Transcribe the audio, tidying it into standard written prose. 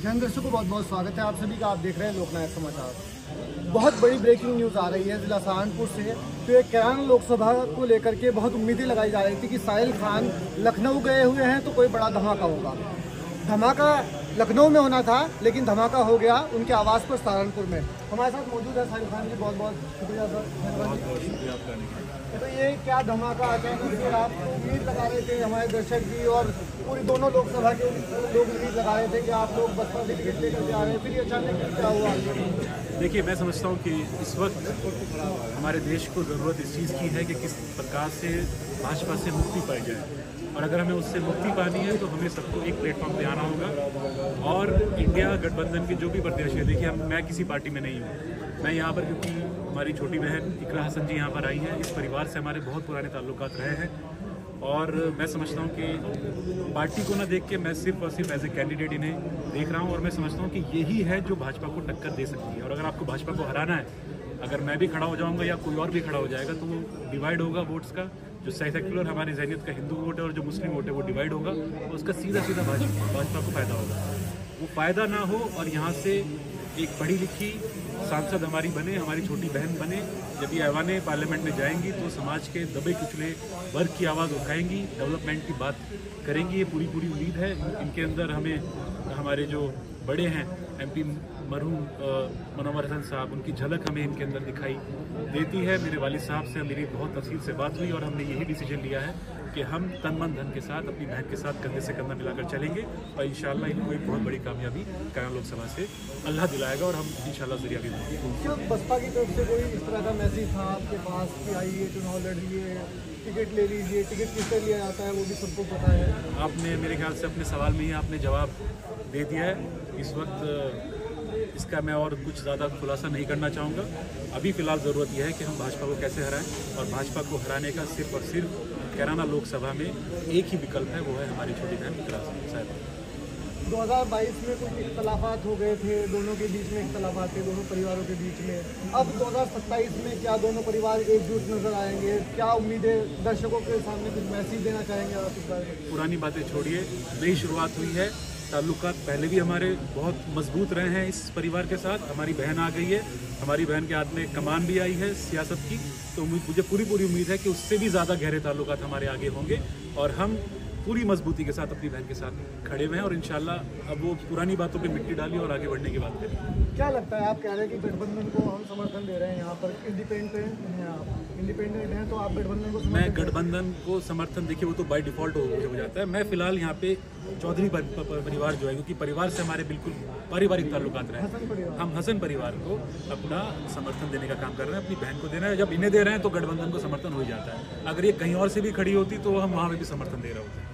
जन दर्शकों को बहुत बहुत स्वागत है आप सभी का। आप देख रहे हैं लोकनायक समाचार। बहुत बड़ी ब्रेकिंग न्यूज़ आ रही है जिला सहारनपुर से। तो ये कैराना लोकसभा को लेकर के बहुत उम्मीदें लगाई जा रही थी कि साहिल खान लखनऊ गए हुए हैं तो कोई बड़ा धमाका होगा। धमाका लखनऊ में होना था लेकिन धमाका हो गया उनके आवास पर सहारनपुर में। हमारे साथ मौजूद है साहिल खान जी, बहुत बहुत शुक्रिया सर। बहुत शुक्रिया आपका आने। तो ये क्या धमाका अचानक से आप उम्मीद लगा रहे थे, हमारे दर्शक भी और पूरी दोनों लोकसभा के लोग उम्मीद लगा रहे थे कि आप लोग बसपा से टिकट लेकर के आ रहे हैं, फिर ये अचानक क्या हुआ? देखिए, मैं समझता हूँ कि इस वक्त हमारे देश को ज़रूरत इस चीज़ की है कि किस प्रकार से भाजपा से मुक्ति पाई जाए, और अगर हमें उससे मुक्ति पानी है तो हमें सबको एक प्लेटफॉर्म पे आना होगा। और इंडिया गठबंधन के जो भी प्रत्याशी है, देखिए मैं किसी पार्टी में नहीं हूँ, मैं यहाँ पर क्योंकि हमारी छोटी बहन इकरा हसन जी यहाँ पर आई हैं, इस परिवार से हमारे बहुत पुराने ताल्लुकात रहे हैं। और मैं समझता हूँ कि पार्टी को ना देख के मैं सिर्फ और सिर्फ एज ए कैंडिडेट इन्हें देख रहा हूँ, और मैं समझता हूँ कि यही है जो भाजपा को टक्कर दे सकती है। और अगर आपको भाजपा को हराना है, अगर मैं भी खड़ा हो जाऊँगा या कोई और भी खड़ा हो जाएगा, तो वो डिवाइड होगा वोट्स का। जो सेक्युलर हमारी ज़हनियत का हिंदू वोट है और जो मुस्लिम वोट है वो डिवाइड होगा, और उसका सीधा सीधा भाजपा को फ़ायदा होगा। वो फ़ायदा ना हो और यहाँ से एक पढ़ी लिखी सांसद हमारी बने, हमारी छोटी बहन बने, जब ये ऐवाने पार्लियामेंट में जाएंगी तो समाज के दबे कुचले वर्ग की आवाज़ उठाएंगी, डेवलपमेंट की बात करेंगी। ये पूरी उम्मीद है इनके अंदर। हमें हमारे जो बड़े हैं MP मरहूम मनोवर हसन साहब, उनकी झलक हमें इनके अंदर दिखाई देती है। मेरे वालिद साहब से मेरी बहुत तफसील से बात हुई और हमने यही डिसीजन लिया है कि हम तन मन धन के साथ अपनी बहन के साथ कंधे से कंधा मिलाकर चलेंगे, और इंशाल्लाह इनको एक बहुत बड़ी कामयाबी कैराना लोकसभा से अल्लाह दिलाएगा, और हम इंशाल्लाह जरिया भी होंगे। क्या बसपा की तरफ से कोई इस तरह का मैसेज था आपके पास कि आइए चुनाव लड़िए, टिकट ले लीजिए? टिकट किससे लिया जाता है वो भी सबको पता है। आपने मेरे ख्याल से अपने सवाल में ही आपने जवाब दे दिया है। इस वक्त इसका मैं और कुछ ज़्यादा खुलासा नहीं करना चाहूँगा। अभी फ़िलहाल ज़रूरत यह है कि हम भाजपा को कैसे हराएं, और भाजपा को हराने का सिर्फ और सिर्फ कैराना लोकसभा में एक ही विकल्प है, वो है हमारी छोटी बहन इकरा साहब। 2022 में कुछ इख्तलाफात हो गए थे, दोनों के बीच में इख्तलाफात थे, दोनों परिवारों के बीच में। अब 2027 में क्या दोनों परिवार एकजुट नजर आएंगे? क्या उम्मीदें दर्शकों के सामने कुछ मैसेज देना चाहेंगे आप इस बारे में? पुरानी बातें छोड़िए, नई शुरुआत हुई है। ताल्लुकात पहले भी हमारे बहुत मजबूत रहे हैं इस परिवार के साथ। हमारी बहन आ गई है, हमारी बहन के हाथ में कमान भी आई है सियासत की, तो मुझे पूरी उम्मीद है कि उससे भी ज़्यादा गहरे ताल्लुकात हमारे आगे होंगे, और हम पूरी मजबूती के साथ अपनी बहन के साथ खड़े हुए हैं। और इंशाल्लाह अब वो पुरानी बातों पे मिट्टी डाली और आगे बढ़ने की बात करें। क्या लगता है, आप कह रहे हैं कि गठबंधन को हम समर्थन दे रहे हैं, यहाँ पर इंडिपेंडेंट हैं आप, इंडिपेंडेंट हैं, तो आप गठबंधन को मैं गठबंधन को समर्थन, देखिए वो तो बाय डिफ़ॉल्ट हो जाता है। मैं फिलहाल यहाँ पे चौधरी परिवार जो है, क्योंकि परिवार से हमारे बिल्कुल पारिवारिक ताल्लुकात रहे हैं, हम हसन परिवार को अपना समर्थन देने का काम कर रहे हैं, अपनी बहन को देना है। जब इन्हें दे रहे हैं तो गठबंधन को समर्थन हो ही जाता है। अगर ये कहीं और से भी खड़ी होती तो हम वहाँ पे भी समर्थन दे रहे होते हैं।